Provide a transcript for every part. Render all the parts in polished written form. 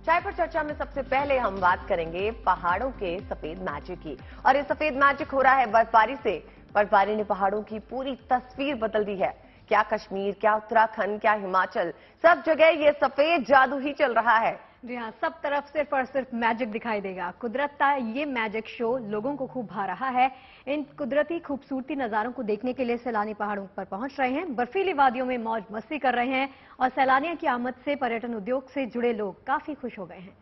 चाय पर चर्चा में सबसे पहले हम बात करेंगे पहाड़ों के सफेद मैजिक की। और ये सफेद मैजिक हो रहा है बर्फबारी से। बर्फबारी ने पहाड़ों की पूरी तस्वीर बदल दी है। क्या कश्मीर, क्या उत्तराखंड, क्या हिमाचल, सब जगह ये सफेद जादू ही चल रहा है। जी हाँ, सब तरफ सिर्फ और सिर्फ मैजिक दिखाई देगा। कुदरत का ये मैजिक शो लोगों को खूब भा रहा है। इन कुदरती खूबसूरती नजारों को देखने के लिए सैलानी पहाड़ों पर पहुंच रहे हैं, बर्फीली वादियों में मौज मस्ती कर रहे हैं और सैलानियों की आमद से पर्यटन उद्योग से जुड़े लोग काफी खुश हो गए हैं।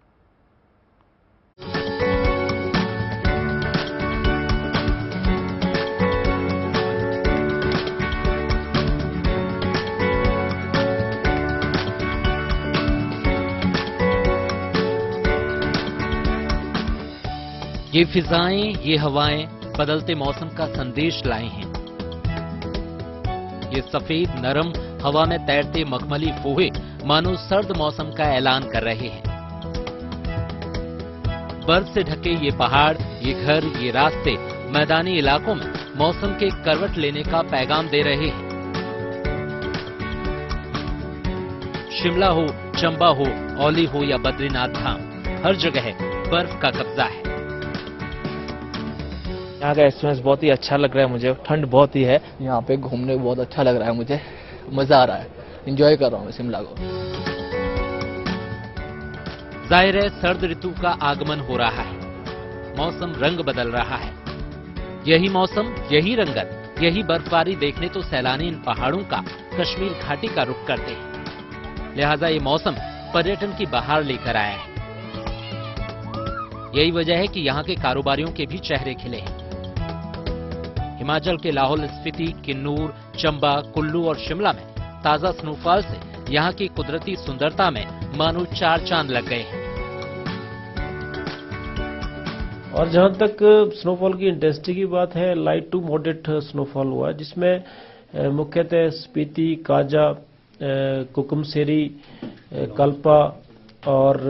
ये फिजाएं, ये हवाएं बदलते मौसम का संदेश लाए हैं। ये सफेद नरम हवा में तैरते मखमली फोहे मानो सर्द मौसम का ऐलान कर रहे हैं। बर्फ से ढके ये पहाड़, ये घर, ये रास्ते मैदानी इलाकों में मौसम के करवट लेने का पैगाम दे रहे हैं। शिमला हो, चंबा हो, औली हो या बद्रीनाथ धाम, हर जगह बर्फ का कब्जा है। यहाँ का एक्सपीरियंस बहुत ही अच्छा लग रहा है मुझे। ठंड बहुत ही है, यहाँ पे घूमने को बहुत अच्छा लग रहा है मुझे। मजा आ रहा है, एंजॉय कर रहा हूँ शिमला को। जाहिर है सर्द ऋतु का आगमन हो रहा है, मौसम रंग बदल रहा है। यही मौसम, यही रंगत, यही बर्फबारी देखने तो सैलानी इन पहाड़ों का कश्मीर घाटी का रुख करते हैं। लिहाजा ये मौसम पर्यटन की बहार लेकर आया है। यही वजह है कि यहाँ के कारोबारियों के भी चेहरे खिले हैं। हिमाचल के लाहौल स्पीति, किन्नूर, चंबा, कुल्लू और शिमला में ताजा स्नोफॉल से यहाँ की कुदरती सुंदरता में मानो चार चांद लग गए हैं। और जहां तक स्नोफॉल की इंटेंसिटी की बात है, लाइट टू मॉडरेट स्नोफॉल हुआ, जिसमें मुख्यतः स्पीति, काजा, कुकुमसेरी, कल्पा और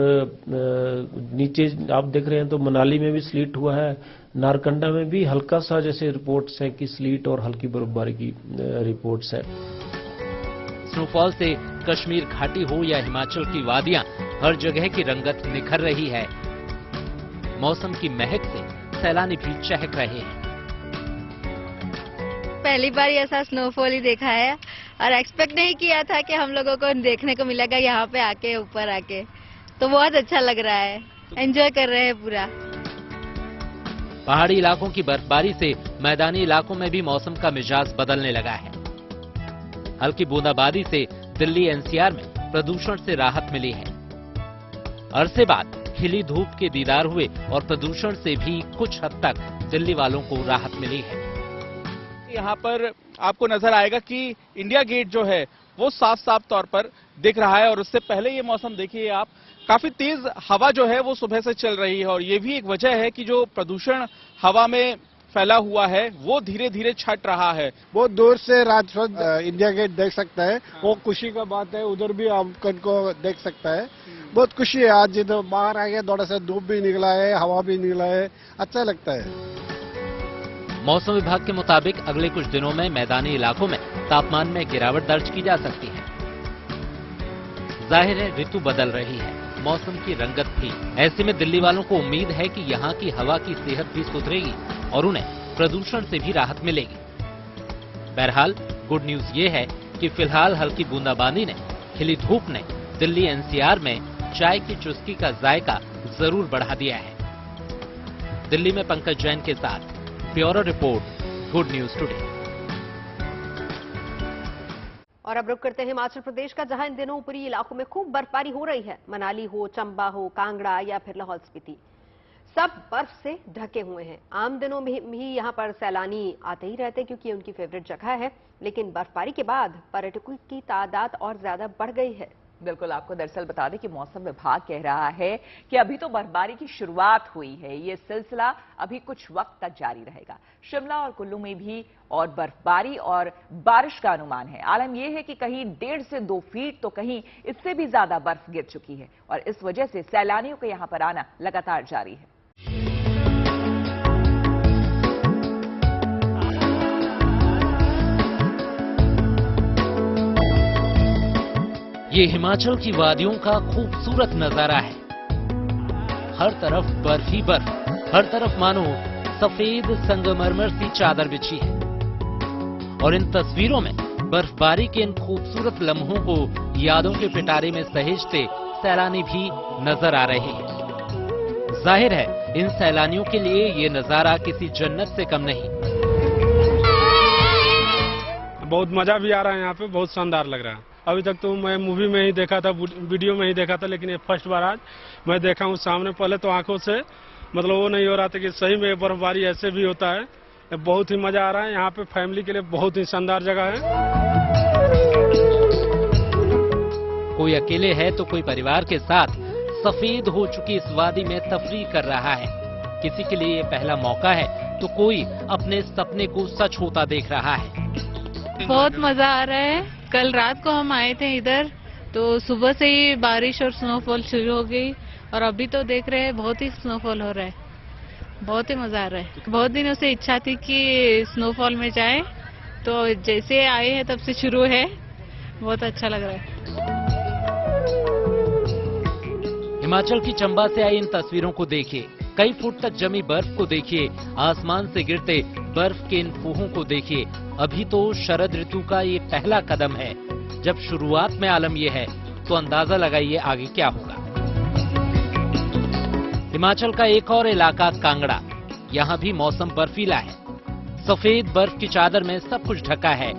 नीचे आप देख रहे हैं तो मनाली में भी स्लीट हुआ है। नारकंडा में भी हल्का सा जैसे रिपोर्ट्स है कि स्लीट और हल्की बर्फबारी की रिपोर्ट्स है। स्नोफॉल से कश्मीर घाटी हो या हिमाचल की वादियां, हर जगह की रंगत निखर रही है। मौसम की महक से सैलानी भी चहक रहे हैं। पहली बार ऐसा स्नोफॉल ही देखा है और एक्सपेक्ट नहीं किया था कि हम लोगों को देखने को मिलेगा यहाँ पे आके, ऊपर आके। तो बहुत अच्छा लग रहा है, एंजॉय कर रहे हैं पूरा। पहाड़ी इलाकों की बर्फबारी से मैदानी इलाकों में भी मौसम का मिजाज बदलने लगा है। हल्की बूंदाबांदी से दिल्ली एनसीआर में प्रदूषण से राहत मिली है। अरसे बाद खिली धूप के दीदार हुए और प्रदूषण से भी कुछ हद तक दिल्ली वालों को राहत मिली है। यहाँ पर आपको नजर आएगा कि इंडिया गेट जो है वो साफ साफ तौर पर दिख रहा है। और उससे पहले ये मौसम देखिए आप, काफी तेज हवा जो है वो सुबह से चल रही है। और ये भी एक वजह है कि जो प्रदूषण हवा में फैला हुआ है वो धीरे धीरे छट रहा है। बहुत दूर से राजपथ इंडिया गेट देख सकता है, वो खुशी का बात है। उधर भी आप उनको देख सकता है, बहुत खुशी है। आज जिधर बाहर आ गया, थोड़ा सा धूप भी निकला है, हवा भी निकला है, अच्छा लगता है। मौसम विभाग के मुताबिक अगले कुछ दिनों में मैदानी इलाकों में तापमान में गिरावट दर्ज की जा सकती है। जाहिर है ऋतु बदल रही है, मौसम की रंगत भी। ऐसे में दिल्ली वालों को उम्मीद है कि यहाँ की हवा की सेहत भी सुधरेगी और उन्हें प्रदूषण से भी राहत मिलेगी। बहरहाल गुड न्यूज ये है कि फिलहाल हल्की बूंदाबांदी ने, खिली धूप ने दिल्ली एनसीआर में चाय की चुस्की का जायका जरूर बढ़ा दिया है। दिल्ली में पंकज जैन के साथ bureau report, good news today. और अब रुक करते हैं हिमाचल प्रदेश का, जहां इन दिनों ऊपरी इलाकों में खूब बर्फबारी हो रही है। मनाली हो, चंबा हो, कांगड़ा या फिर लाहौल स्पीति, सब बर्फ से ढके हुए हैं। आम दिनों में भी यहां पर सैलानी आते ही रहते हैं क्योंकि उनकी फेवरेट जगह है, लेकिन बर्फबारी के बाद पर्यटकों की तादाद और ज्यादा बढ़ गई है। बिल्कुल, आपको दरअसल बता दें कि मौसम विभाग कह रहा है कि अभी तो बर्फबारी की शुरुआत हुई है, ये सिलसिला अभी कुछ वक्त तक जारी रहेगा। शिमला और कुल्लू में भी और बर्फबारी और बारिश का अनुमान है। आलम यह है कि कहीं 1.5 से 2 फीट तो कहीं इससे भी ज्यादा बर्फ गिर चुकी है और इस वजह से सैलानियों का यहां पर आना लगातार जारी है। ये हिमाचल की वादियों का खूबसूरत नजारा है। हर तरफ बर्फ ही बर्फ, हर तरफ मानो सफेद संगमरमर सी चादर बिछी है। और इन तस्वीरों में बर्फबारी के इन खूबसूरत लम्हों को यादों के पिटारे में सहेजते सैलानी भी नजर आ रहे हैं। जाहिर है इन सैलानियों के लिए ये नजारा किसी जन्नत से कम नहीं। बहुत मजा भी आ रहा है, यहाँ पे बहुत शानदार लग रहा है। अभी तक तो मैं मूवी में ही देखा था, वीडियो में ही देखा था, लेकिन ये फर्स्ट बार आज मैं देखा हूँ सामने। पहले तो आंखों से मतलब वो नहीं हो रहा था कि सही में बर्फबारी ऐसे भी होता है। बहुत ही मजा आ रहा है यहाँ पे, फैमिली के लिए बहुत ही शानदार जगह है। कोई अकेले है तो कोई परिवार के साथ सफेद हो चुकी इस वादी में तफरीह कर रहा है। किसी के लिए ये पहला मौका है तो कोई अपने सपने को सच होता देख रहा है। बहुत मजा आ रहा है। कल रात को हम आए थे इधर, तो सुबह से ही बारिश और स्नोफॉल शुरू हो गई और अभी तो देख रहे हैं बहुत ही स्नोफॉल हो रहा है। बहुत ही मजा आ रहा है। बहुत दिनों से इच्छा थी कि स्नोफॉल में जाए, तो जैसे आए हैं तब से शुरू है। बहुत अच्छा लग रहा है। हिमाचल की चंबा से आई इन तस्वीरों को देखिए, कई फुट तक जमी बर्फ को देखिए, आसमान से गिरते बर्फ के इन फूहों को देखिए। अभी तो शरद ऋतु का ये पहला कदम है। जब शुरुआत में आलम ये है तो अंदाजा लगाइए आगे क्या होगा। हिमाचल का एक और इलाका कांगड़ा, यहाँ भी मौसम बर्फीला है। सफेद बर्फ की चादर में सब कुछ ढका है।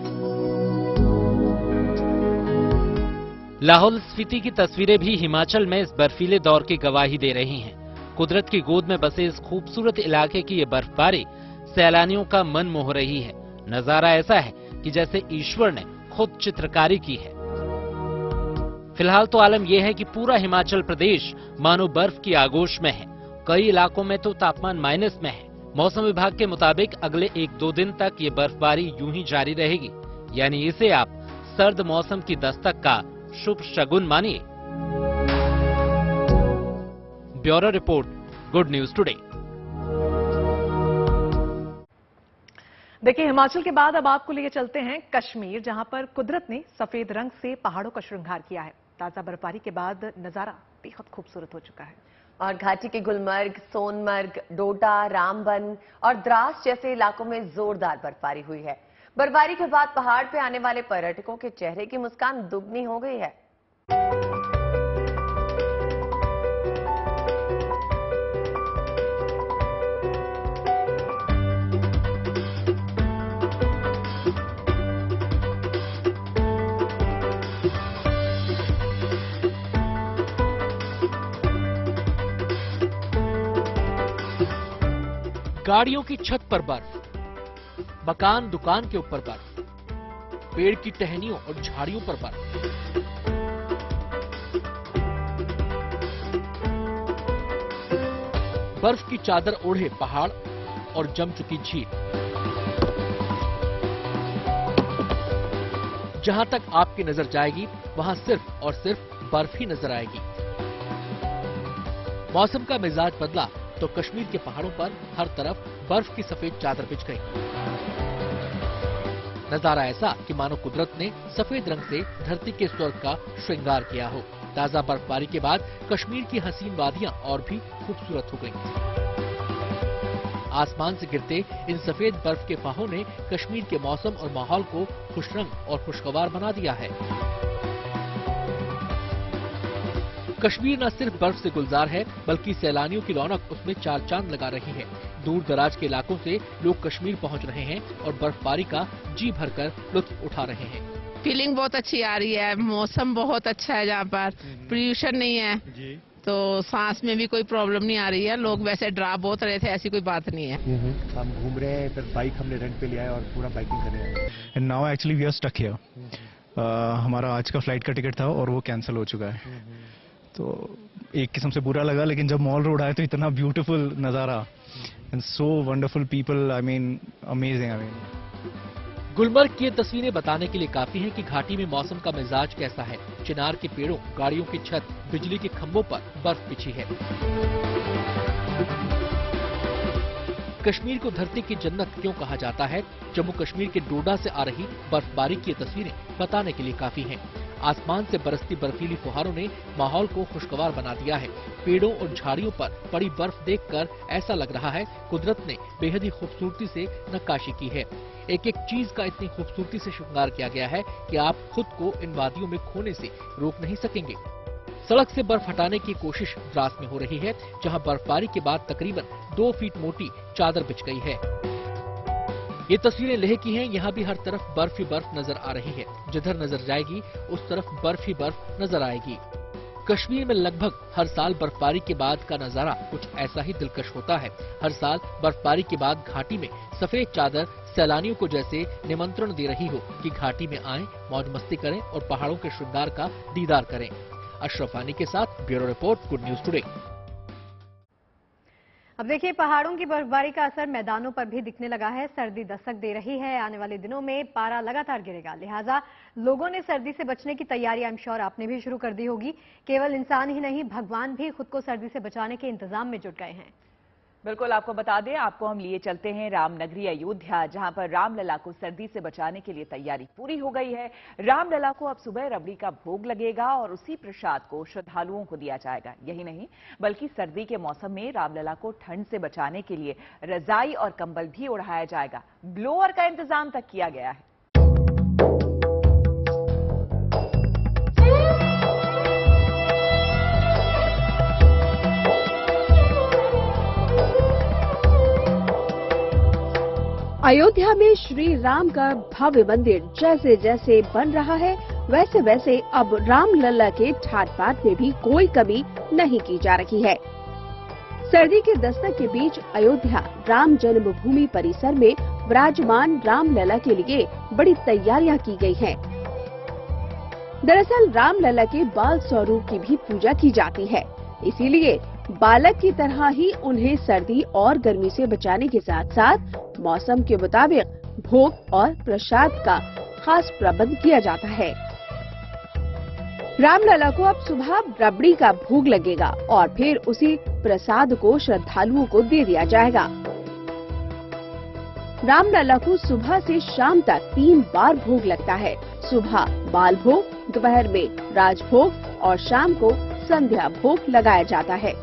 लाहौल स्पीति की तस्वीरें भी हिमाचल में इस बर्फीले दौर की गवाही दे रही हैं। कुदरत की गोद में बसे इस खूबसूरत इलाके की ये बर्फबारी सैलानियों का मन मोह रही है। नजारा ऐसा है कि जैसे ईश्वर ने खुद चित्रकारी की है। फिलहाल तो आलम यह है कि पूरा हिमाचल प्रदेश मानो बर्फ की आगोश में है। कई इलाकों में तो तापमान माइनस में है। मौसम विभाग के मुताबिक अगले 1-2 दिन तक ये बर्फबारी यूं ही जारी रहेगी, यानी इसे आप सर्द मौसम की दस्तक का शुभ शगुन मानिए। Bureau report, good news today. देखिए, हिमाचल के बाद अब आपको लिए चलते हैं कश्मीर, जहां पर कुदरत ने सफेद रंग से पहाड़ों का श्रृंगार किया है। ताजा बर्फबारी के बाद नजारा बेहद खूबसूरत हो चुका है और घाटी के गुलमर्ग, सोनमर्ग, डोडा, रामबन और द्रास जैसे इलाकों में जोरदार बर्फबारी हुई है। बर्फबारी के बाद पहाड़ पे आने वाले पर्यटकों के चेहरे की मुस्कान दुगनी हो गई है। गाड़ियों की छत पर बर्फ, मकान दुकान के ऊपर बर्फ, पेड़ की टहनियों और झाड़ियों पर बर्फ। बर्फ की चादर ओढ़े पहाड़ और जम चुकी झील। जहां तक आपकी नजर जाएगी वहां सिर्फ और सिर्फ बर्फ ही नजर आएगी। मौसम का मिजाज बदला तो कश्मीर के पहाड़ों पर हर तरफ बर्फ की सफेद चादर बिछ गई। नजारा ऐसा कि मानो कुदरत ने सफेद रंग से धरती के स्वर्ग का श्रृंगार किया हो। ताजा बर्फबारी के बाद कश्मीर की हसीन वादियां और भी खूबसूरत हो गईं। आसमान से गिरते इन सफेद बर्फ के फाहों ने कश्मीर के मौसम और माहौल को खुशरंग और खुशगवार बना दिया है। कश्मीर न सिर्फ बर्फ से गुलजार है, बल्कि सैलानियों की रौनक उसमें चार चांद लगा रही है। दूर दराज के इलाकों से लोग कश्मीर पहुंच रहे हैं और बर्फबारी का जी भरकर लुत्फ उठा रहे हैं। फीलिंग बहुत अच्छी आ रही है। मौसम बहुत अच्छा है, जहाँ पर पोल्यूशन नहीं है जी, तो सांस में भी कोई प्रॉब्लम नहीं आ रही है। लोग वैसे डरा बहुत रहे थे, ऐसी कोई बात नहीं है। हम घूम रहे हैं, फिर बाइक हमने रेंट पे लिया है और पूरा बाइकिंग कर रहे हैं। And now actually we are stuck here. हमारा आज का फ्लाइट का टिकट था और वो कैंसिल हो चुका है, तो एक किस्म से बुरा लगा। लेकिन जब मॉल रोड आए तो इतना ब्यूटीफुल नजारा and so wonderful people, I mean amazing. Gulmarg की ये तस्वीरें बताने के लिए काफी हैं कि घाटी में मौसम का मिजाज कैसा है। चिनार के पेड़ों, गाड़ियों की छत, बिजली के खंभों पर बर्फ बिछी है। कश्मीर को धरती की जन्नत क्यों कहा जाता है? जम्मू कश्मीर के डोडा से आ रही बर्फबारी की तस्वीरें बताने के लिए काफी हैं। आसमान से बरसती बर्फीली फुहारों ने माहौल को खुशगवार बना दिया है। पेड़ों और झाड़ियों पर पड़ी बर्फ देखकर ऐसा लग रहा है कुदरत ने बेहद ही खूबसूरती से नक्काशी की है। एक एक चीज का इतनी खूबसूरती से श्रृंगार किया गया है कि आप खुद को इन वादियों में खोने से रोक नहीं सकेंगे। सड़क से बर्फ हटाने की कोशिश द्रास में हो रही है, जहां बर्फबारी के बाद तकरीबन 2 फीट मोटी चादर बिछ गई है। ये तस्वीरें लेह की हैं। यहाँ भी हर तरफ बर्फ ही बर्फ नजर आ रही है। जिधर नजर जाएगी उस तरफ बर्फ ही बर्फ नजर आएगी। कश्मीर में लगभग हर साल बर्फबारी के बाद का नजारा कुछ ऐसा ही दिलकश होता है। हर साल बर्फबारी के बाद घाटी में सफेद चादर सैलानियों को जैसे निमंत्रण दे रही हो कि घाटी में आएं, मौज मस्ती करें और पहाड़ों के श्रृंगार का दीदार करें। अशरफ आनी के साथ bureau report, good news today. अब देखिए, पहाड़ों की बर्फबारी का असर मैदानों पर भी दिखने लगा है। सर्दी दस्तक दे रही है। आने वाले दिनों में पारा लगातार गिरेगा, लिहाजा लोगों ने सर्दी से बचने की तैयारी आई एम श्योर आपने भी शुरू कर दी होगी। केवल इंसान ही नहीं, भगवान भी खुद को सर्दी से बचाने के इंतजाम में जुट गए हैं। बिल्कुल, आपको बता दें, आपको हम लिए चलते हैं रामनगरी अयोध्या, जहां पर रामलला को सर्दी से बचाने के लिए तैयारी पूरी हो गई है। रामलला को अब सुबह रबड़ी का भोग लगेगा और उसी प्रसाद को श्रद्धालुओं को दिया जाएगा। यही नहीं, बल्कि सर्दी के मौसम में रामलला को ठंड से बचाने के लिए रजाई और कंबल भी ओढ़ाया जाएगा। ब्लोअर का इंतजाम तक किया गया है। अयोध्या में श्री राम का भव्य मंदिर जैसे जैसे बन रहा है, वैसे वैसे अब रामलला के ठाट बाट में भी कोई कमी नहीं की जा रही है। सर्दी के दस्तक के बीच अयोध्या राम जन्मभूमि परिसर में विराजमान रामलला के लिए बड़ी तैयारियां की गई हैं। दरअसल रामलला के बाल स्वरूप की भी पूजा की जाती है, इसीलिए बालक की तरह ही उन्हें सर्दी और गर्मी से बचाने के साथ साथ मौसम के मुताबिक भोग और प्रसाद का खास प्रबंध किया जाता है। रामलला को अब सुबह रबड़ी का भोग लगेगा और फिर उसी प्रसाद को श्रद्धालुओं को दे दिया जाएगा। रामलला को सुबह से शाम तक 3 बार भोग लगता है। सुबह बाल भोग, दोपहर में राजभोग और शाम को संध्या भोग लगाया जाता है।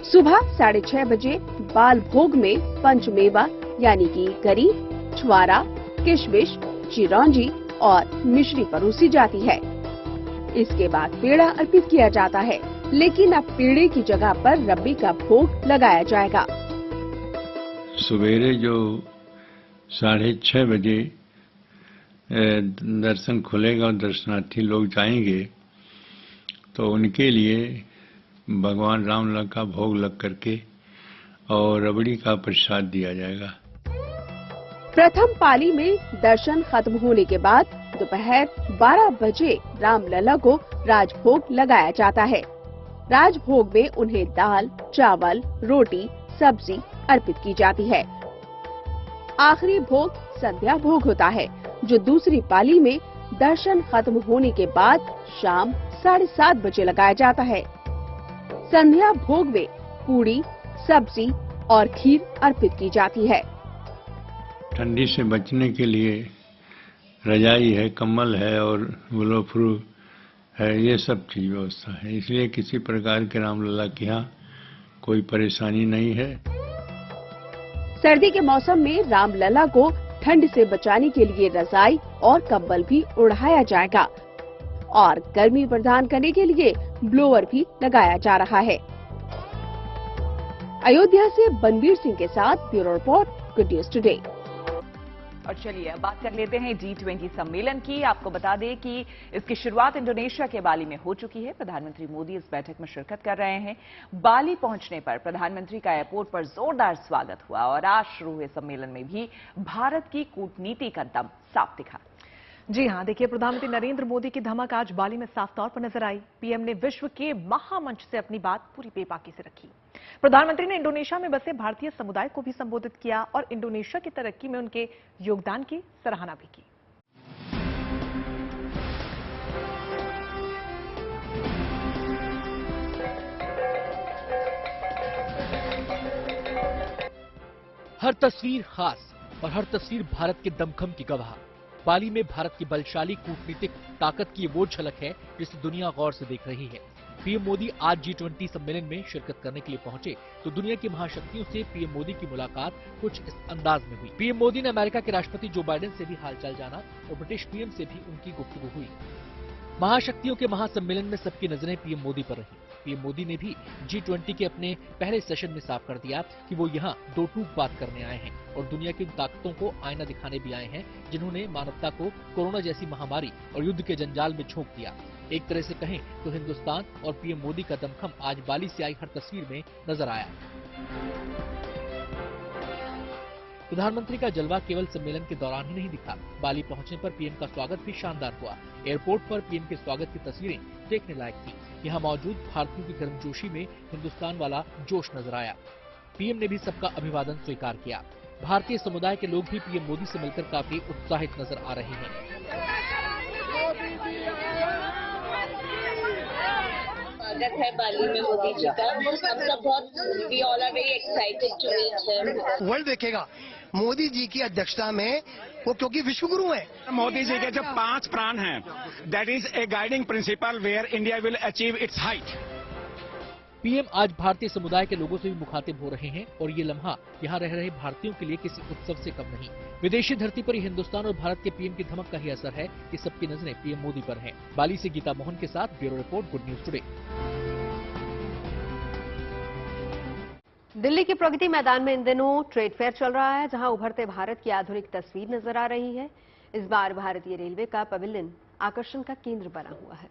सुबह 6:30 बजे बाल भोग में पंचमेवा यानी कि गरी, छुआरा, किशमिश, चिरौंजी और मिश्री परोसी जाती है। इसके बाद पेड़ा अर्पित किया जाता है, लेकिन अब पेड़े की जगह पर रबड़ी का भोग लगाया जाएगा। सवेरे जो 6:30 बजे दर्शन खुलेगा और दर्शनार्थी लोग जाएंगे, तो उनके लिए भगवान रामलला का भोग लग करके और रबड़ी का प्रसाद दिया जाएगा। प्रथम पाली में दर्शन खत्म होने के बाद दोपहर 12 बजे रामलला को राजभोग लगाया जाता है। राजभोग में उन्हें दाल, चावल, रोटी, सब्जी अर्पित की जाती है। आखिरी भोग संध्या भोग होता है, जो दूसरी पाली में दर्शन खत्म होने के बाद शाम 7:30 बजे लगाया जाता है। संध्या भोग में पूड़ी, सब्जी और खीर अर्पित की जाती है। ठंडी से बचने के लिए रजाई है, कम्बल है और ग्लो फ्रू है, ये सब चीज व्यवस्था है। इसलिए किसी प्रकार के रामलला के यहाँ कोई परेशानी नहीं है। सर्दी के मौसम में रामलला को ठंड से बचाने के लिए रजाई और कंबल भी ओढ़ाया जाएगा और गर्मी प्रदान करने के लिए ब्लोअर भी लगाया जा रहा है। अयोध्या से बनवीर सिंह के साथ bureau report, good news today. और चलिए अब बात कर लेते हैं G20 सम्मेलन की। आपको बता दें कि इसकी शुरुआत इंडोनेशिया के बाली में हो चुकी है। प्रधानमंत्री मोदी इस बैठक में शिरकत कर रहे हैं। बाली पहुंचने पर प्रधानमंत्री का एयरपोर्ट पर जोरदार स्वागत हुआ और आज शुरू हुए सम्मेलन में भी भारत की कूटनीति का दम साफ दिखा। जी हां, देखिए, प्रधानमंत्री नरेंद्र मोदी की धमक आज बाली में साफ तौर पर नजर आई। पीएम ने विश्व के महामंच से अपनी बात पूरी बेबाकी से रखी। प्रधानमंत्री ने इंडोनेशिया में बसे भारतीय समुदाय को भी संबोधित किया और इंडोनेशिया की तरक्की में उनके योगदान की सराहना भी की। हर तस्वीर खास और हर तस्वीर भारत के दमखम की गवाह। बाली में भारत की बलशाली कूटनीतिक ताकत की वो झलक है जिसे दुनिया गौर से देख रही है। पीएम मोदी आज G20 सम्मेलन में शिरकत करने के लिए पहुंचे तो दुनिया की महाशक्तियों से पीएम मोदी की मुलाकात कुछ इस अंदाज में हुई। पीएम मोदी ने अमेरिका के राष्ट्रपति जो बाइडेन से भी हालचाल जाना और ब्रिटिश पीएम से भी उनकी गुफ्तगू हुई। महाशक्तियों के महासम्मेलन में सबकी नजरें पीएम मोदी पर रही। पीएम मोदी ने भी G20 के अपने पहले सेशन में साफ कर दिया कि वो यहाँ दो टूक बात करने आए हैं और दुनिया की उन ताकतों को आईना दिखाने भी आए हैं जिन्होंने मानवता को कोरोना जैसी महामारी और युद्ध के जंजाल में झोंक दिया। एक तरह से कहें तो हिंदुस्तान और पीएम मोदी का दमखम आज बाली से आई हर तस्वीर में नजर आया। प्रधानमंत्री का जलवा केवल सम्मेलन के दौरान ही नहीं दिखा। बाली पहुंचने पर पीएम का स्वागत भी शानदार हुआ। एयरपोर्ट पर पीएम के स्वागत की तस्वीरें देखने लायक थी। यहाँ मौजूद भारतीयों की गर्मजोशी में हिंदुस्तान वाला जोश नजर आया। पीएम ने भी सबका अभिवादन स्वीकार किया। भारतीय समुदाय के लोग भी पीएम मोदी से मिलकर काफी उत्साहित नजर आ रहे हैं। स्वागत है बाली में मोदी जी का। हम सब बहुत we all are very excited to meet him. World देखेगा मोदी जी की अध्यक्षता में, वो क्योंकि विश्वगुरु हैं। मोदी जी के जो 5 प्राण हैं, that is a guiding principle where India will achieve its height. PM आज भारतीय समुदाय के लोगों से भी मुखातिब हो रहे हैं और ये लम्हा यहाँ रह रहे भारतीयों के लिए किसी उत्सव से कम नहीं। विदेशी धरती पर हिंदुस्तान और भारत के पीएम की धमक का ही असर है कि सबकी नजरें पीएम मोदी पर हैं। बाली से गीता मोहन के साथ bureau report, good news today. Delhi के प्रगति मैदान में इन दिनों ट्रेड फेयर चल रहा है, जहां उभरते भारत की आधुनिक तस्वीर नजर आ रही है। इस बार भारतीय रेलवे का पवेलियन आकर्षण का केंद्र बना हुआ है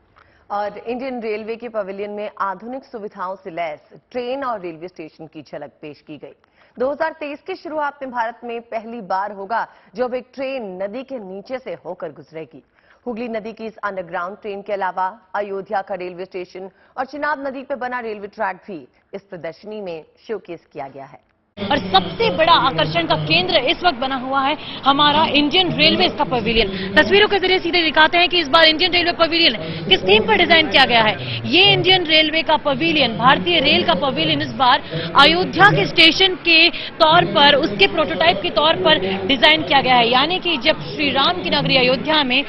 और इंडियन रेलवे के पवेलियन में आधुनिक सुविधाओं से लैस ट्रेन और रेलवे स्टेशन की झलक पेश की गई। 2023 की शुरुआत में भारत में पहली बार होगा जब एक ट्रेन नदी के नीचे से होकर गुजरेगी। हुगली नदी की इस अंडरग्राउंड ट्रेन के अलावा अयोध्या का रेलवे स्टेशन और चिनाब नदी पर बना रेलवे ट्रैक भी इस प्रदर्शनी में शोकेस किया गया है। और सबसे बड़ा आकर्षण का केंद्र इस वक्त बना हुआ है हमारा इंडियन रेलवे का पवेलियन। तस्वीरों के जरिए सीधे दिखाते हैं कि इस बार इंडियन रेलवे पवेलियन किस थीम पर डिजाइन किया गया है। ये इंडियन रेलवे का पवेलियन, भारतीय रेल का पवेलियन इस बार अयोध्या के स्टेशन के तौर पर, उसके प्रोटोटाइप के तौर पर डिजाइन किया गया है। यानी कि जब श्री राम की नगरी अयोध्या में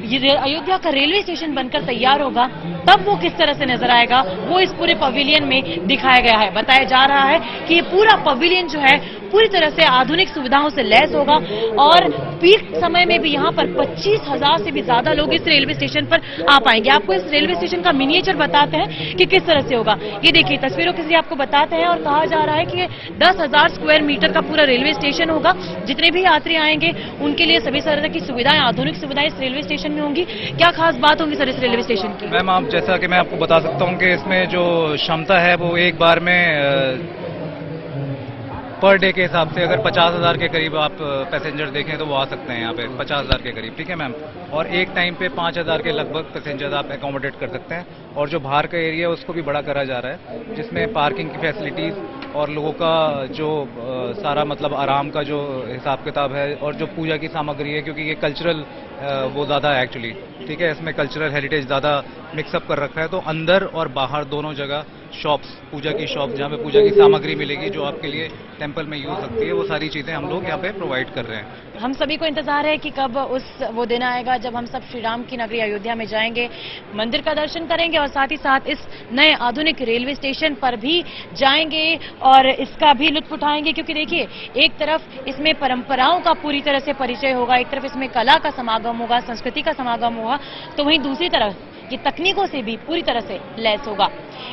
अयोध्या का रेलवे स्टेशन बनकर तैयार होगा तब वो किस तरह से नजर आएगा, वो इस पूरे पवेलियन में दिखाया गया है। बताया जा रहा है कि ये पूरा पवेलियन जो है पूरी तरह से आधुनिक सुविधाओं से लैस होगा और पीक समय में भी यहाँ पर 25,000 से भी ज्यादा लोग इस रेलवे स्टेशन पर आ पाएंगे। आपको इस रेलवे स्टेशन का मिनिएचर बताते हैं कि किस तरह से होगा। ये देखिए, तस्वीरों के जरिए आपको बताते हैं और कहा जा रहा है कि 10,000 स्क्वायर मीटर का पूरा रेलवे स्टेशन होगा। जितने भी यात्री आएंगे उनके लिए सभी तरह की सुविधाएं, आधुनिक सुविधाएं इस रेलवे स्टेशन में होंगी। क्या खास बात होगी सर इस रेलवे स्टेशन की? मैम, आप जैसा कि मैं आपको बता सकता हूँ कि इसमें जो क्षमता है वो एक बार में पर डे के हिसाब से अगर 50,000 के करीब आप पैसेंजर देखें तो वो आ सकते हैं यहाँ पे 50,000 के करीब, ठीक है मैम। और एक टाइम पे 5,000 के लगभग पैसेंजर आप एकोमोडेट कर सकते हैं। और जो बाहर का एरिया है उसको भी बड़ा करा जा रहा है, जिसमें पार्किंग की फैसिलिटीज और लोगों का जो सारा मतलब आराम का जो हिसाब किताब है और जो पूजा की सामग्री है, क्योंकि ये कल्चरल वो ज़्यादा है एक्चुअली, ठीक है। इसमें कल्चरल हेरिटेज ज़्यादा मिक्सअप कर रखा है, तो अंदर और बाहर दोनों जगह शॉप्स, पूजा की शॉप जहाँ पे पूजा की सामग्री मिलेगी जो आपके लिए टेंपल में यूज सकती है, वो सारी चीजें हम लोग यहाँ पे प्रोवाइड कर रहे हैं। हम सभी को इंतजार है कि कब वो दिन आएगा जब हम सब श्री राम की नगरी अयोध्या में जाएंगे, मंदिर का दर्शन करेंगे और साथ ही साथ इस नए आधुनिक रेलवे स्टेशन पर भी जाएंगे और इसका भी लुत्फ उठाएंगे। क्योंकि देखिए, एक तरफ इसमें परंपराओं का पूरी तरह से परिचय होगा, एक तरफ इसमें कला का समागम होगा, संस्कृति का समागम होगा, तो वहीं दूसरी तरफ ये तकनीकों से भी पूरी तरह से लैस होगा।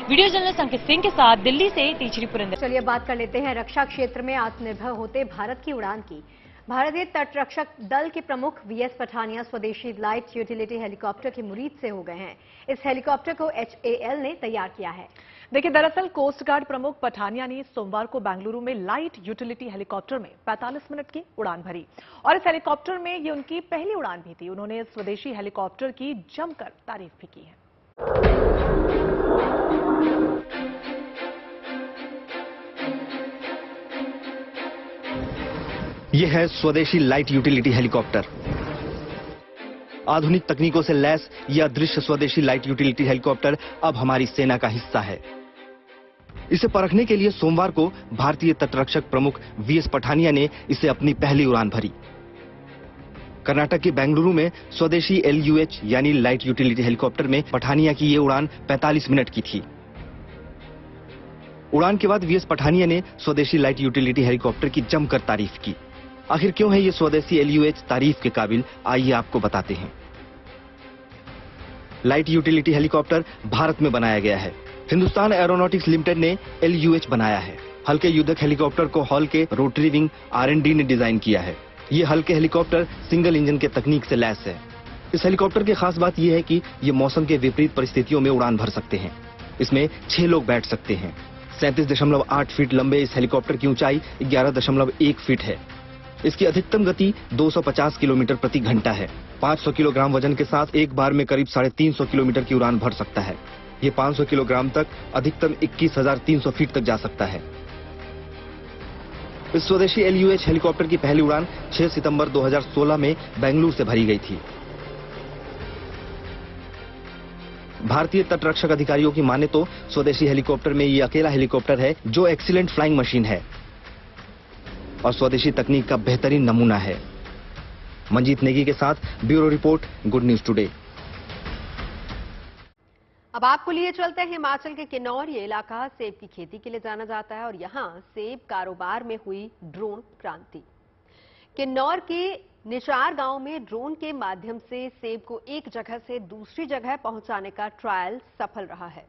वीडियो जर्नलिस्ट अंकित सिंह के साथ दिल्ली से तीसरी पुरंदर। चलिए बात कर लेते हैं रक्षा क्षेत्र में आत्मनिर्भर होते भारत की उड़ान की। भारतीय तटरक्षक दल के प्रमुख वीएस पठानिया स्वदेशी लाइट यूटिलिटी हेलीकॉप्टर के मुरीद से हो गए हैं। इस हेलीकॉप्टर को HAL ने तैयार किया है। देखिए, दरअसल कोस्ट गार्ड प्रमुख पठानिया ने सोमवार को बेंगलुरु में लाइट यूटिलिटी हेलीकॉप्टर में 45 मिनट की उड़ान भरी और इस हेलीकॉप्टर में ये उनकी पहली उड़ान भी थी। उन्होंने इस स्वदेशी हेलीकॉप्टर की जमकर तारीफ भी की है। यह है स्वदेशी लाइट यूटिलिटी हेलीकॉप्टर। आधुनिक तकनीकों से लैस यह अदृश्य स्वदेशी लाइट यूटिलिटी हेलीकॉप्टर अब हमारी सेना का हिस्सा है। इसे परखने के लिए सोमवार को भारतीय तटरक्षक प्रमुख वीएस पठानिया ने इसे अपनी पहली उड़ान भरी। कर्नाटक के बेंगलुरु में स्वदेशी LUH यानी लाइट यूटिलिटी हेलीकॉप्टर में पठानिया की ये उड़ान 45 मिनट की थी। उड़ान के बाद VS पठानिया ने स्वदेशी लाइट यूटिलिटी हेलीकॉप्टर की जमकर तारीफ की। आखिर क्यों है ये स्वदेशी LUH तारीफ के काबिल, आइए आपको बताते हैं। लाइट यूटिलिटी हेलीकॉप्टर भारत में बनाया गया है। हिंदुस्तान एरोनॉटिक्स लिमिटेड ने LUH बनाया है। हल्के युद्धक हेलीकॉप्टर को हॉल के रोटरी विंग R&D ने डिजाइन किया है। ये हल्के हेलीकॉप्टर सिंगल इंजन के तकनीक से लैस है। इस हेलीकॉप्टर की खास बात यह है कि ये मौसम के विपरीत परिस्थितियों में उड़ान भर सकते हैं। इसमें 6 लोग बैठ सकते हैं। 37.8 फीट लंबे इस हेलीकॉप्टर की ऊंचाई 11.1 फीट है। इसकी अधिकतम गति 250 किलोमीटर प्रति घंटा है। 500 किलोग्राम वजन के साथ एक बार में करीब 350 किलोमीटर की उड़ान भर सकता है। ये 500 किलोग्राम तक अधिकतम 21,300 फीट तक जा सकता है। इस स्वदेशी LUH हेलीकॉप्टर की पहली उड़ान 6 सितंबर 2016 में बेंगलुरु से भरी गई थी। भारतीय तटरक्षक अधिकारियों की माने तो स्वदेशी हेलीकॉप्टर में ये अकेला हेलीकॉप्टर है जो एक्सीलेंट फ्लाइंग मशीन है और स्वदेशी तकनीक का बेहतरीन नमूना है। मंजीत नेगी के साथ bureau report, good news today. अब आपको लिए चलते हैं हिमाचल के किन्नौर। ये इलाका सेब की खेती के लिए जाना जाता है और यहाँ सेब कारोबार में हुई ड्रोन क्रांति। किन्नौर के निचार गांव में ड्रोन के माध्यम से सेब को एक जगह से दूसरी जगह पहुंचाने का ट्रायल सफल रहा है।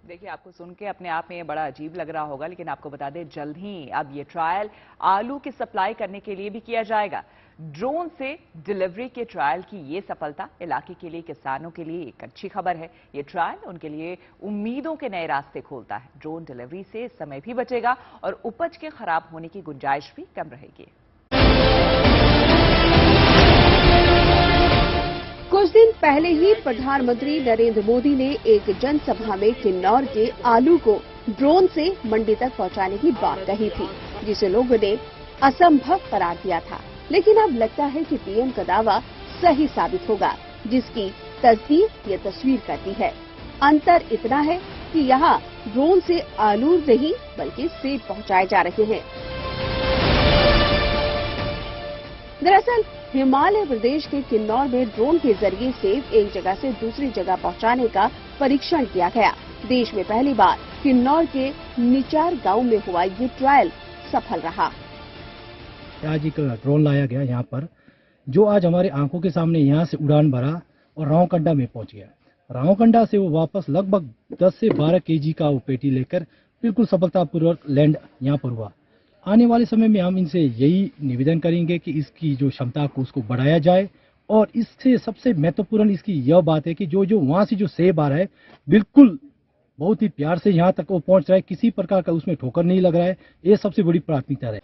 देखिए, आपको सुन के अपने आप में ये बड़ा अजीब लग रहा होगा, लेकिन आपको बता दें जल्द ही अब ये ट्रायल आलू की सप्लाई करने के लिए भी किया जाएगा। ड्रोन से डिलीवरी के ट्रायल की ये सफलता इलाके के लिए, किसानों के लिए एक अच्छी खबर है। ये ट्रायल उनके लिए उम्मीदों के नए रास्ते खोलता है। ड्रोन डिलीवरी से समय भी बचेगा और उपज के खराब होने की गुंजाइश भी कम रहेगी। कुछ दिन पहले ही प्रधानमंत्री नरेंद्र मोदी ने एक जनसभा में किन्नौर के आलू को ड्रोन से मंडी तक पहुंचाने की बात कही थी, जिसे लोगों ने असंभव करार दिया था। लेकिन अब लगता है कि PM का दावा सही साबित होगा, जिसकी तस्दीक ये तस्वीर करती है। अंतर इतना है कि यहाँ ड्रोन से आलू नहीं बल्कि सेब पहुंचाए जा रहे हैं। दरअसल हिमाचल प्रदेश के किन्नौर में ड्रोन के जरिए सेब एक जगह से दूसरी जगह पहुंचाने का परीक्षण किया गया। देश में पहली बार किन्नौर के निचार गांव में हुआ ये ट्रायल सफल रहा। आज एक ड्रोन लाया गया यहाँ पर, जो आज हमारे आंखों के सामने यहाँ से उड़ान भरा और रावकंडा में पहुंच गया। रावकंडा से वो वापस लगभग 10 से 12 kg का वो पेटी लेकर बिल्कुल सफलतापूर्वक लैंड यहाँ पर हुआ। आने वाले समय में हम इनसे यही निवेदन करेंगे कि इसकी जो क्षमता को उसको बढ़ाया जाए और इससे सबसे महत्वपूर्ण इसकी यह बात है कि जो वहाँ से जो सेब आ रहा है बिल्कुल बहुत ही प्यार से यहाँ तक वो पहुँच रहा है, किसी प्रकार का उसमें ठोकर नहीं लग रहा है। ये सबसे बड़ी प्राथमिकता है।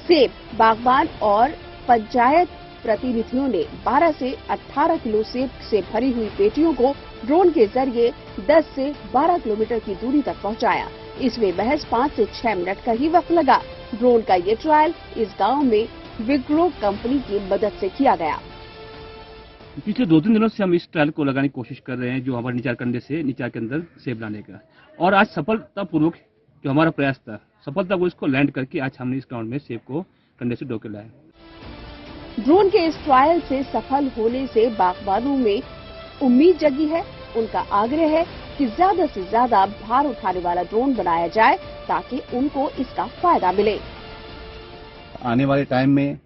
सेब बागवान और पंचायत प्रतिनिधियों ने 12 से 18 किलो सेब से भरी हुई पेटियों को ड्रोन के जरिए 10 से 12 किलोमीटर की दूरी तक पहुंचाया। इसमें महज 5 से 6 मिनट का ही वक्त लगा। ड्रोन का ये ट्रायल इस गांव में विग्रो कंपनी की मदद से किया गया। पिछले 2-3 दिनों से हम इस ट्रायल को लगाने की कोशिश कर रहे हैं, जो हमारे निचार कंडे से निचार के अंदर सेब लाने का, और आज सफलतापूर्वक जो हमारा प्रयास था सफलता को इसको लैंड करके आज हमने इस ग्राउंड में सेब को कंडे से ढोके लाया। ड्रोन के इस ट्रायल से सफल होने से बागबानों में उम्मीद जगी है। उनका आग्रह है कि ज्यादा से ज्यादा भार उठाने वाला ड्रोन बनाया जाए ताकि उनको इसका फायदा मिले। आने वाले टाइम में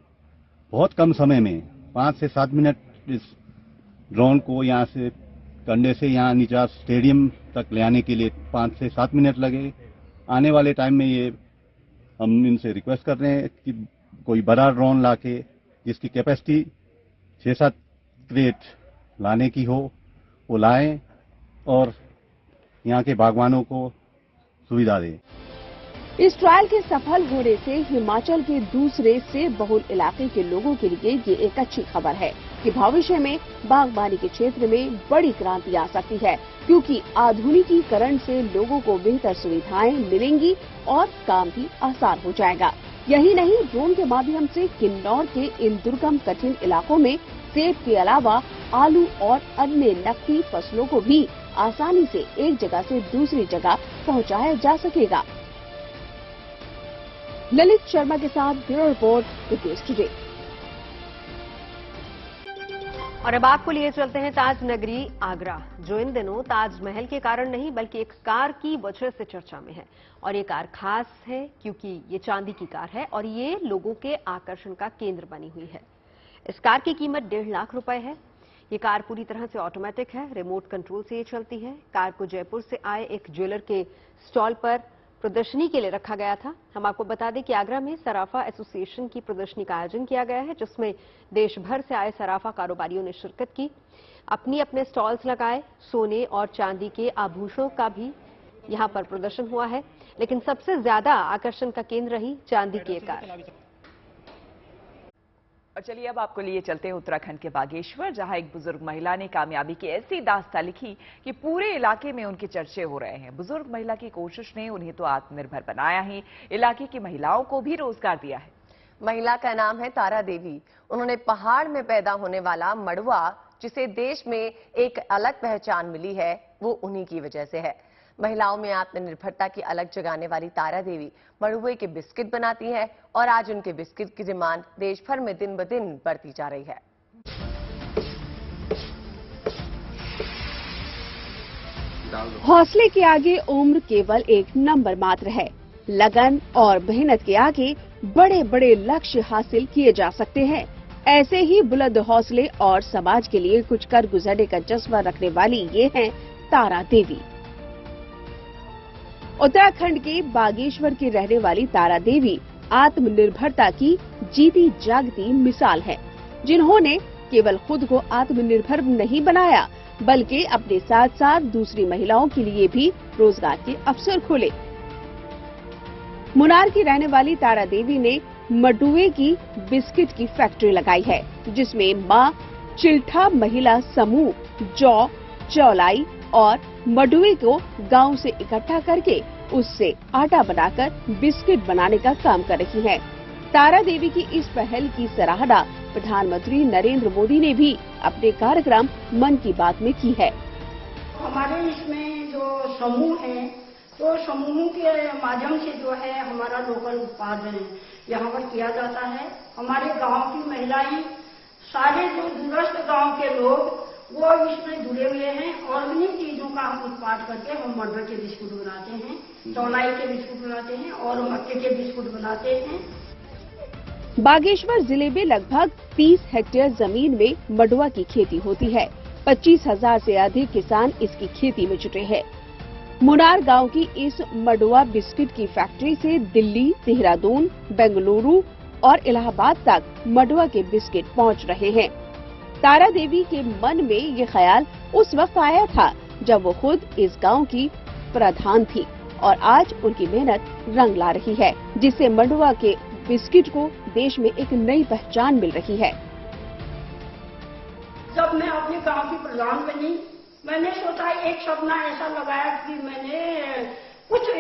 बहुत कम समय में 5 से 7 मिनट इस ड्रोन को यहाँ से कंडे से यहाँ नीचा स्टेडियम तक ले आने के लिए 5 से 7 मिनट लगे। आने वाले टाइम में ये हम इनसे रिक्वेस्ट कर रहे हैं कि कोई बड़ा ड्रोन लाके जिसकी कैपेसिटी 6-7 क्रेट लाने की हो वो लाएं और यहाँ के बागवानों को सुविधा दें। इस ट्रायल के सफल होने से हिमाचल के दूसरे सेब बहुल इलाके के लोगों के लिए ये एक अच्छी खबर है कि भविष्य में बागबानी के क्षेत्र में बड़ी क्रांति आ सकती है, क्योंकि आधुनिकीकरण से लोगों को बेहतर सुविधाएं मिलेंगी और काम भी आसान हो जाएगा। यही नहीं, ड्रोन के माध्यम से किन्नौर के इन दुर्गम कठिन इलाकों में सेब के अलावा आलू और अन्य नकदी फसलों को भी आसानी से एक जगह से दूसरी जगह पहुंचाया जा सकेगा। ललित शर्मा के साथ bureau report, the news today. और अब आपको लिए चलते हैं ताज नगरी आगरा, जो इन दिनों ताजमहल के कारण नहीं बल्कि एक कार की वजह से चर्चा में है। और ये कार खास है क्योंकि ये चांदी की कार है और ये लोगों के आकर्षण का केंद्र बनी हुई है। इस कार की कीमत 1.5 लाख रुपए है। ये कार पूरी तरह से ऑटोमेटिक है, रिमोट कंट्रोल से ये चलती है। कार को जयपुर से आए एक ज्वेलर के स्टॉल पर प्रदर्शनी के लिए रखा गया था। हम आपको बता दें कि आगरा में सराफा एसोसिएशन की प्रदर्शनी का आयोजन किया गया है, जिसमें देश भर से आए सराफा कारोबारियों ने शिरकत की, अपने स्टॉल्स लगाए। सोने और चांदी के आभूषणों का भी यहां पर प्रदर्शन हुआ है, लेकिन सबसे ज्यादा आकर्षण का केंद्र रही चांदी की ये कार। और चलिए अब आपको लिए चलते हैं उत्तराखंड के बागेश्वर, जहां एक बुजुर्ग महिला ने कामयाबी की ऐसी दास्तां लिखी कि पूरे इलाके में उनके चर्चे हो रहे हैं। बुजुर्ग महिला की कोशिश ने उन्हें तो आत्मनिर्भर बनाया ही, इलाके की महिलाओं को भी रोजगार दिया है। महिला का नाम है तारा देवी। उन्होंने पहाड़ में पैदा होने वाला मड़ुआ, जिसे देश में एक अलग पहचान मिली है, वो उन्हीं की वजह से है। महिलाओं में आत्मनिर्भरता की अलग जगाने वाली तारा देवी मड़ुए के बिस्किट बनाती हैं और आज उनके बिस्किट की डिमांड देश भर में दिन ब दिन बढ़ती जा रही है। हौसले के आगे उम्र केवल एक नंबर मात्र है। लगन और मेहनत के आगे बड़े बड़े लक्ष्य हासिल किए जा सकते हैं। ऐसे ही बुलंद हौसले और समाज के लिए कुछ कर गुजरने का जज्बा रखने वाली ये हैं तारा देवी। उत्तराखंड के बागेश्वर की रहने वाली तारा देवी आत्मनिर्भरता की जीती जागती मिसाल है, जिन्होंने केवल खुद को आत्मनिर्भर नहीं बनाया बल्कि अपने साथ साथ दूसरी महिलाओं के लिए भी रोजगार के अवसर खोले। मुनार की रहने वाली तारा देवी ने मडुए की बिस्किट की फैक्ट्री लगाई है, जिसमें मां चिल्ठा महिला समूह जौ, चौलाई और मडुए को गांव से इकट्ठा करके उससे आटा बनाकर बिस्किट बनाने का काम कर रही है। तारा देवी की इस पहल की सराहना प्रधानमंत्री नरेंद्र मोदी ने भी अपने कार्यक्रम मन की बात में की है। हमारे इसमें जो समूह है, तो समूह के माध्यम से जो है हमारा लोकल उत्पादन यहाँ पर किया जाता है। हमारे गांव की महिलाएं, सारे जो दूरस्थ गांव के लोग वो इसमें जुड़े हुए हैं। ऑर्गेनिक चीजों का हम उत्पाद करके हम मटर के बिस्कुट बनाते हैं, चौलाई के बिस्कुट बनाते हैं और मक्के के बिस्कुट बनाते हैं। बागेश्वर जिले में लगभग 30 हेक्टेयर जमीन में मडुआ की खेती होती है। 25,000 से अधिक किसान इसकी खेती में जुटे हैं। मुनार गांव की इस मडुआ बिस्किट की फैक्ट्री से दिल्ली, देहरादून, बेंगलुरु और इलाहाबाद तक मडुआ के बिस्किट पहुंच रहे हैं। तारा देवी के मन में ये ख्याल उस वक्त आया था जब वो खुद इस गांव की प्रधान थी और आज उनकी मेहनत रंग ला रही है, जिससे मडुआ के बिस्किट को देश में एक नई पहचान मिल रही है। जब मैं अपने गांव की प्रधान बनी, मैंने सोचा, एक सपना ऐसा लगाया कि मैंने कुछ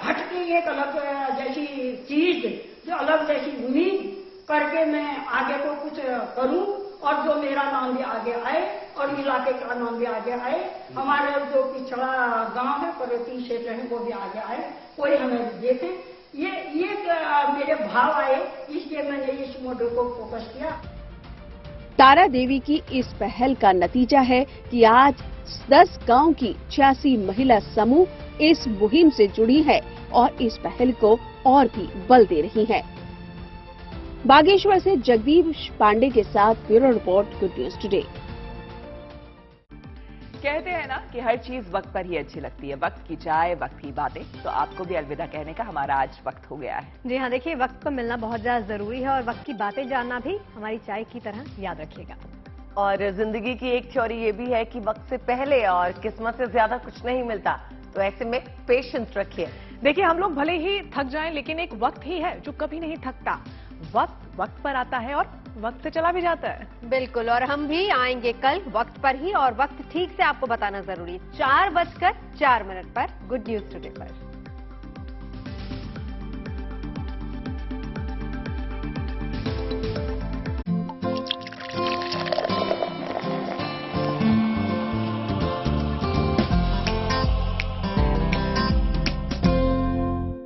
हटके एक अलग जैसी चीज, जो अलग जैसी उम्मीद करके मैं आगे को कुछ करूं और जो मेरा नाम भी आगे आए और इलाके का नाम भी आगे आए। हमारे जो पिछड़ा गांव है, पर्वतीय क्षेत्र है, वो भी आगे आए, कोई हमें देखे। ये मेरे भाव आए, इसलिए मैंने इस मॉडल को फोकस किया। तारा देवी की इस पहल का नतीजा है कि आज 10 गांव की 86 महिला समूह इस मुहिम से जुड़ी है और इस पहल को और भी बल दे रही है। बागेश्वर से जगदीश पांडे के साथ bureau report, good news today. कहते हैं ना कि हर चीज वक्त पर ही अच्छी लगती है। वक्त की चाय, वक्त की बातें। तो आपको भी अलविदा कहने का हमारा आज वक्त हो गया है। जी हाँ, देखिए वक्त पर मिलना बहुत ज्यादा जरूरी है और वक्त की बातें जानना भी हमारी चाय की तरह याद रखिएगा। और जिंदगी की एक थ्योरी ये भी है कि वक्त से पहले और किस्मत से ज्यादा कुछ नहीं मिलता, तो ऐसे में पेशेंस रखिए। देखिए, हम लोग भले ही थक जाएं, लेकिन एक वक्त ही है जो कभी नहीं थकता। वक्त पर आता है और वक्त से चला भी जाता है। बिल्कुल, और हम भी आएंगे कल वक्त पर ही, और वक्त ठीक से आपको बताना जरूरी। 4:04 पर गुड न्यूज टुडे पर।